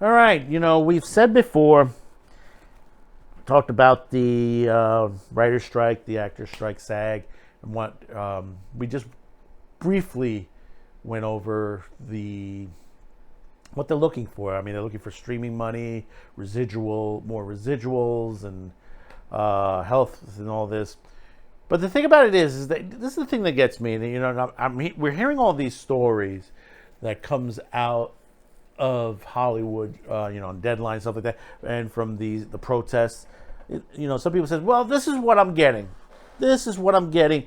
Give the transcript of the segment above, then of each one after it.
All right, we've said before, talked about the writer's strike, the actor's strike, SAG, and what we just briefly went over what they're looking for. I mean, they're looking for streaming money, more residuals, and health and all this. But the thing about it is that this is the thing that gets me. We're hearing all these stories that comes out of Hollywood, on Deadline, stuff like that, and from the protests. Some people say, well, this is what I'm getting. This is what I'm getting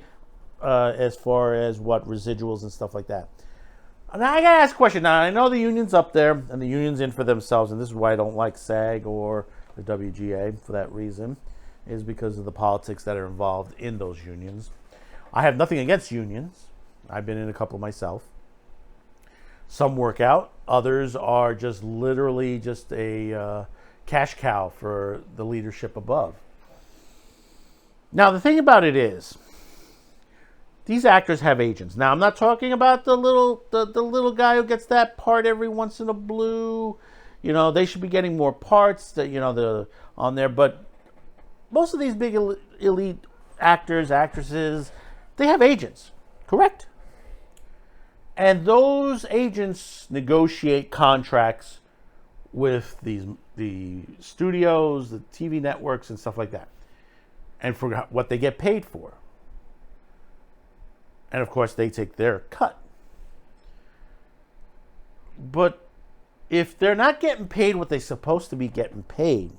as far as what residuals and stuff like that. Now, I got to ask a question. Now, I know the union's up there, and the union's in for themselves, and this is why I don't like SAG or the WGA for that reason, is because of the politics that are involved in those unions. I have nothing against unions. I've been in a couple myself. Some work out. Others are just literally just a cash cow for the leadership above. Now, the thing about it is, these actors have agents. Now, I'm not talking about the little guy who gets that part every once in a blue. They should be getting more parts that the on there. But most of these big elite actors, actresses, they have agents, correct? And those agents negotiate contracts with the studios, the TV networks, and stuff like that, and for what they get paid for. And of course, they take their cut. But if they're not getting paid what they're supposed to be getting paid,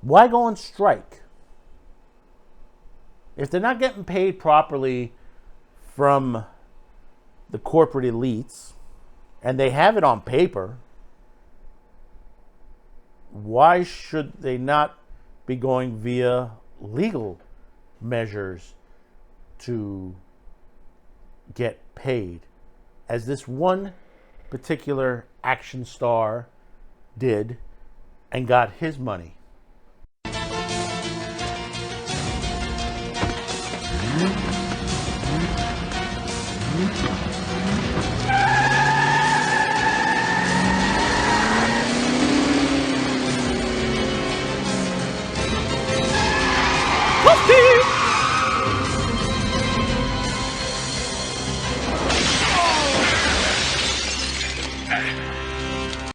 why go on strike? If they're not getting paid properly from the corporate elites, and they have it on paper, why should they not be going via legal measures to get paid, as this one particular action star did and got his money?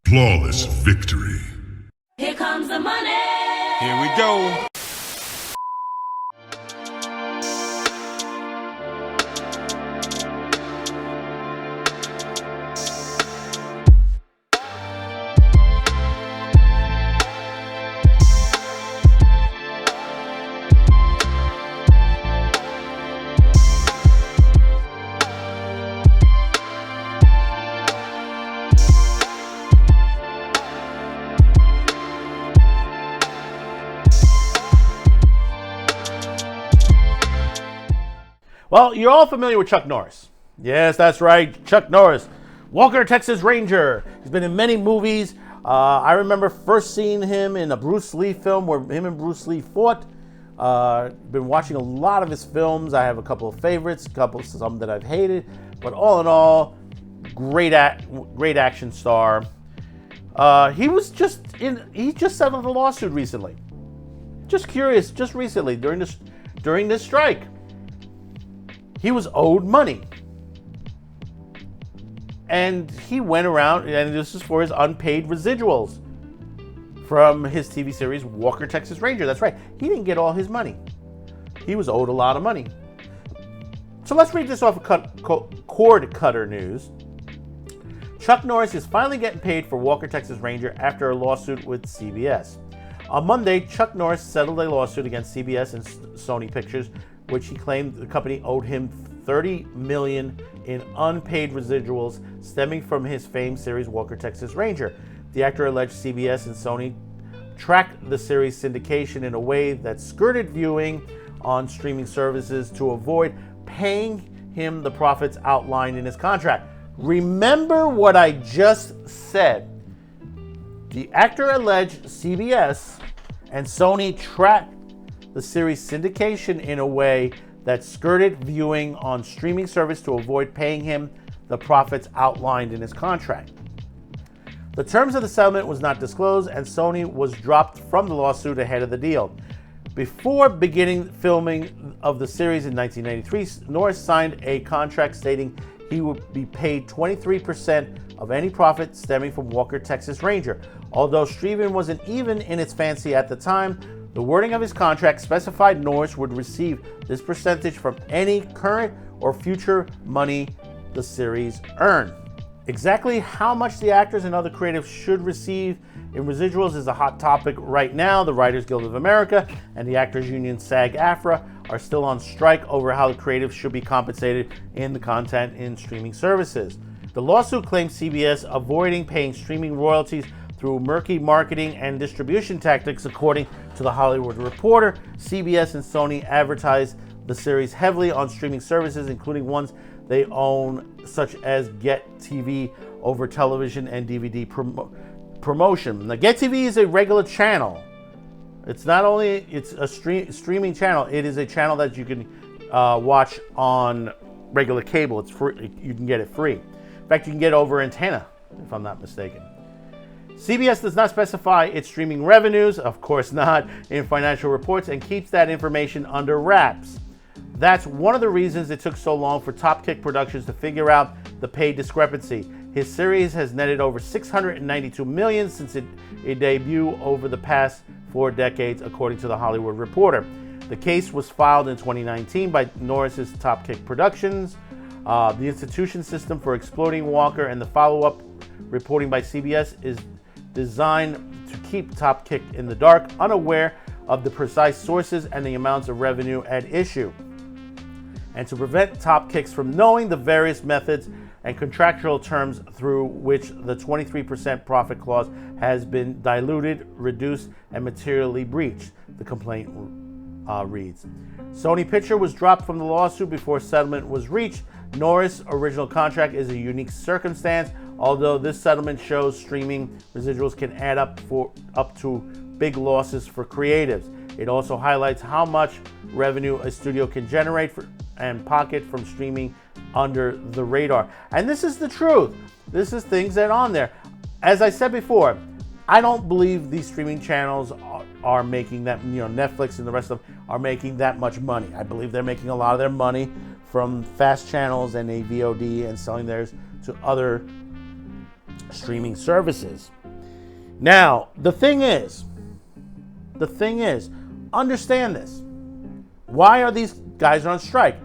Flawless victory. Here comes the money. Here we go. Well, you're all familiar with Chuck Norris. Yes, that's right, Chuck Norris. Walker, Texas Ranger. He's been in many movies. I remember first seeing him in a Bruce Lee film where him and Bruce Lee fought. Been watching a lot of his films. I have a couple of favorites, some that I've hated. But all in all, great action star. He just settled a lawsuit recently. Just curious, just recently during this strike. He was owed money. And he went around, and this is for his unpaid residuals from his TV series, Walker, Texas Ranger. That's right. He didn't get all his money. He was owed a lot of money. So let's read this off of Cord Cutter News. Chuck Norris is finally getting paid for Walker, Texas Ranger after a lawsuit with CBS. On Monday, Chuck Norris settled a lawsuit against CBS and Sony Pictures, which he claimed the company owed him $30 million in unpaid residuals stemming from his famed series Walker, Texas Ranger. The actor alleged CBS and Sony tracked the series' syndication in a way that skirted viewing on streaming services to avoid paying him the profits outlined in his contract. Remember what I just said. The actor alleged CBS and Sony tracked the series' syndication in a way that skirted viewing on streaming service to avoid paying him the profits outlined in his contract. The terms of the settlement was not disclosed, and Sony was dropped from the lawsuit ahead of the deal. Before beginning filming of the series in 1993, Norris signed a contract stating he would be paid 23% of any profit stemming from Walker, Texas Ranger. Although streaming wasn't even in its fancy at the time, the wording of his contract specified Norris would receive this percentage from any current or future money the series earned. Exactly how much the actors and other creatives should receive in residuals is a hot topic right now. The Writers Guild of America and the Actors Union SAG-AFTRA are still on strike over how the creatives should be compensated in the content in streaming services. The lawsuit claims CBS avoiding paying streaming royalties through murky marketing and distribution tactics. According to The Hollywood Reporter, CBS and Sony advertise the series heavily on streaming services, including ones they own, such as Get TV, over television and DVD promotion. Now, Get TV is a regular channel. It's not only a streaming channel, it is a channel that you can watch on regular cable. It's free. You can get it free. In fact, you can get it over antenna, if I'm not mistaken. CBS does not specify its streaming revenues, of course not, in financial reports, and keeps that information under wraps. That's one of the reasons it took so long for Top Kick Productions to figure out the pay discrepancy. His series has netted over $692 million since it debuted over the past 4 decades, according to The Hollywood Reporter. The case was filed in 2019 by Norris's Top Kick Productions. The institution system for exploiting Walker and the follow-up reporting by CBS is designed to keep Top Kick in the dark, unaware of the precise sources and the amounts of revenue at issue, and to prevent Top Kicks from knowing the various methods and contractual terms through which the 23% profit clause has been diluted, reduced, and materially breached, the complaint reads. Sony Picture was dropped from the lawsuit before settlement was reached. Norris' original contract is a unique circumstance, although this settlement shows streaming residuals can add up to big losses for creatives. It also highlights how much revenue a studio can generate and pocket from streaming under the radar. And this is the truth. This is things that are on there. As I said before, I don't believe these streaming channels are making that, Netflix and the rest of them are making that much money. I believe they're making a lot of their money from fast channels and a VOD and selling theirs to other streaming services. Now, the thing is, understand this. Why are these guys on strike?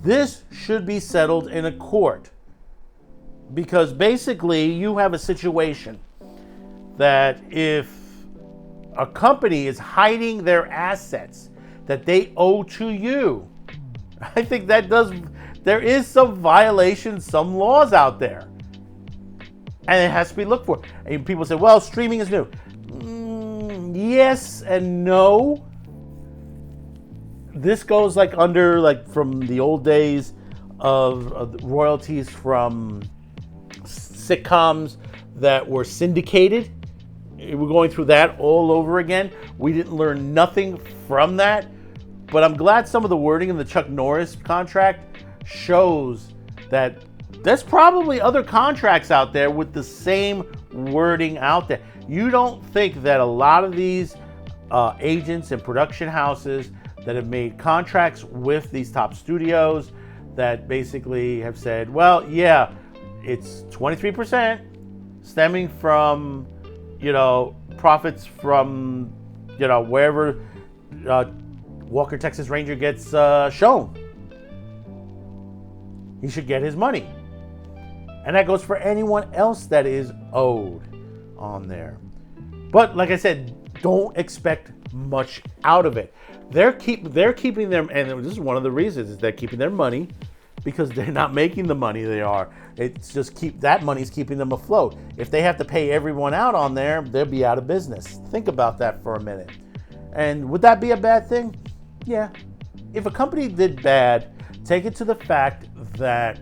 This should be settled in a court, because basically you have a situation that if a company is hiding their assets that they owe to you, I think there is some violations, some laws out there, and it has to be looked for. And people say, well, streaming is new. Yes and no. This goes from the old days of royalties from sitcoms that were syndicated. We're going through that all over again. We didn't learn nothing from that, but I'm glad some of the wording in the Chuck Norris contract shows that there's probably other contracts out there with the same wording out there. You don't think that a lot of these agents and production houses that have made contracts with these top studios that basically have said, well, yeah, it's 23% stemming from, profits from, wherever Walker, Texas Ranger gets shown. He should get his money. And that goes for anyone else that is owed on there. But like I said, don't expect much out of it. They're keeping them, and this is one of the reasons, is they're keeping their money because they're not making the money they are. It's just that money's keeping them afloat. If they have to pay everyone out on there, they'll be out of business. Think about that for a minute. And would that be a bad thing? Yeah. If a company did bad, take it to the fact that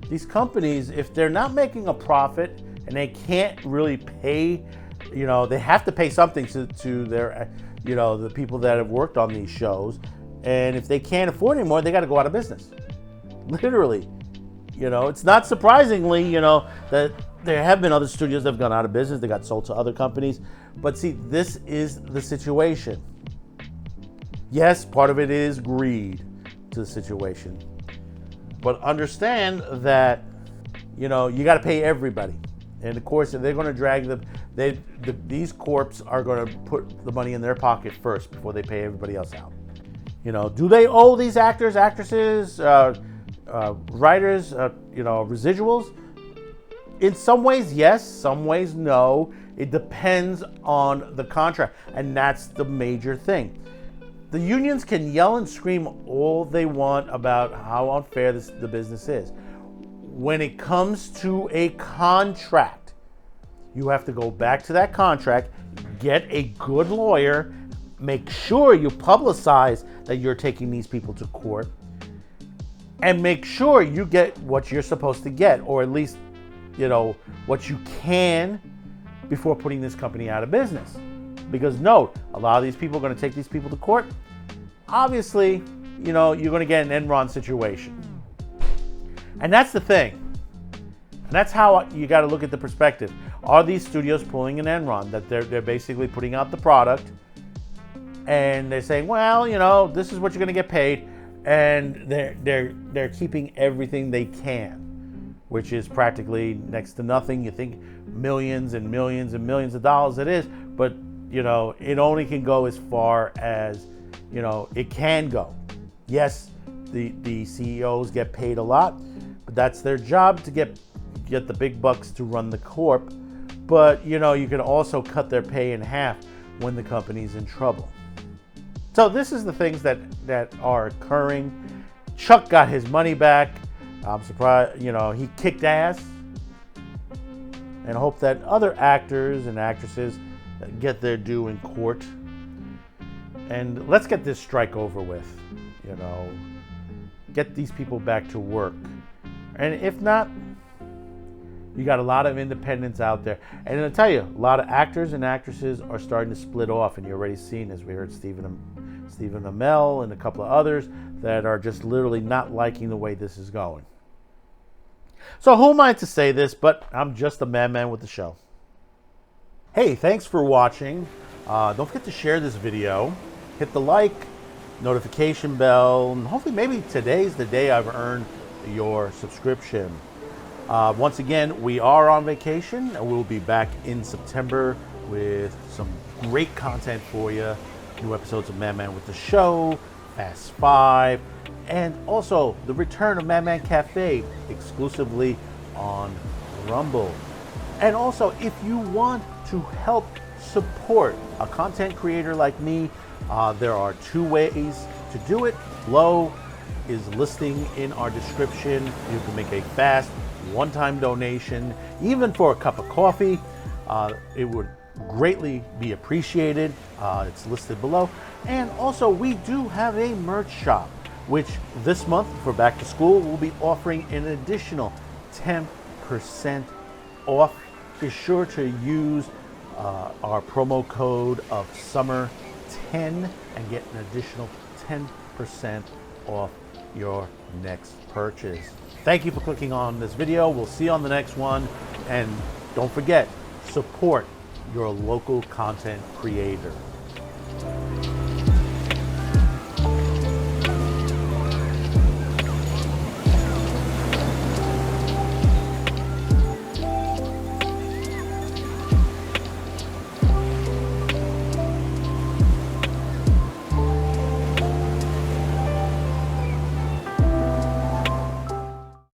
these companies, if they're not making a profit and they can't really pay, they have to pay something to their, the people that have worked on these shows. And if they can't afford anymore, they got to go out of business. Literally. It's not surprisingly, that There have been other studios that have gone out of business. They got sold to other companies. But see, this is the situation. Yes, part of it is greed to the situation. But understand that, you know, you got to pay everybody. And of course, if they're going to drag these corps are going to put the money in their pocket first before they pay everybody else out. You know, do they owe these actors, actresses, writers, residuals? In some ways, yes. Some ways, no. It depends on the contract. And that's the major thing. The unions can yell and scream all they want about how unfair the business is. When it comes to a contract, you have to go back to that contract, get a good lawyer, make sure you publicize that you're taking these people to court, and make sure you get what you're supposed to get, or at least, you know, what you can before putting this company out of business. Because note, a lot of these people are going to take these people to court. Obviously, you know, you're going to get an Enron situation. And that's the thing. And that's how you got to look at the perspective. Are these studios pulling an Enron, that they're basically putting out the product and they're saying, well, you know, this is what you're going to get paid, and they're keeping everything they can, which is practically next to nothing. You think millions and millions and millions of dollars it is, but you know, it only can go as far as, you know, it can go. Yes, the CEOs get paid a lot, but that's their job, to get the big bucks to run the corp. But you know, you can also cut their pay in half when the company's in trouble. So this is the things that are occurring. Chuck got his money back. I'm surprised, you know, he kicked ass, and hope that other actors and actresses get their due in court. And let's get this strike over with, you know, get these people back to work. And if not, you got a lot of independents out there. And I'll tell you, a lot of actors and actresses are starting to split off, and you're already seeing, as we heard, Stephen Amell and a couple of others that are just literally not liking the way this is going. So who am I to say this, but I'm just a madman with the show. Hey, thanks for watching. Don't forget to share this video. Hit the like, notification bell, and hopefully maybe today's the day I've earned your subscription. Once again, we are on vacation, and we'll be back in September with some great content for you. New episodes of Madman with the Show, Fast 5, and also the return of Madman Cafe exclusively on Rumble. And also, if you want to help support a content creator like me, there are two ways to do it. Below is listing in our description. You can make a fast one-time donation, even for a cup of coffee. It would greatly be appreciated. It's listed below. And also, we do have a merch shop, which this month for back to school we'll be offering an additional 10% off. Be sure to use our promo code of summer 10 and get an additional 10% off your next purchase. Thank you for clicking on this video. We'll see you on the next one. And don't forget, support your local content creator.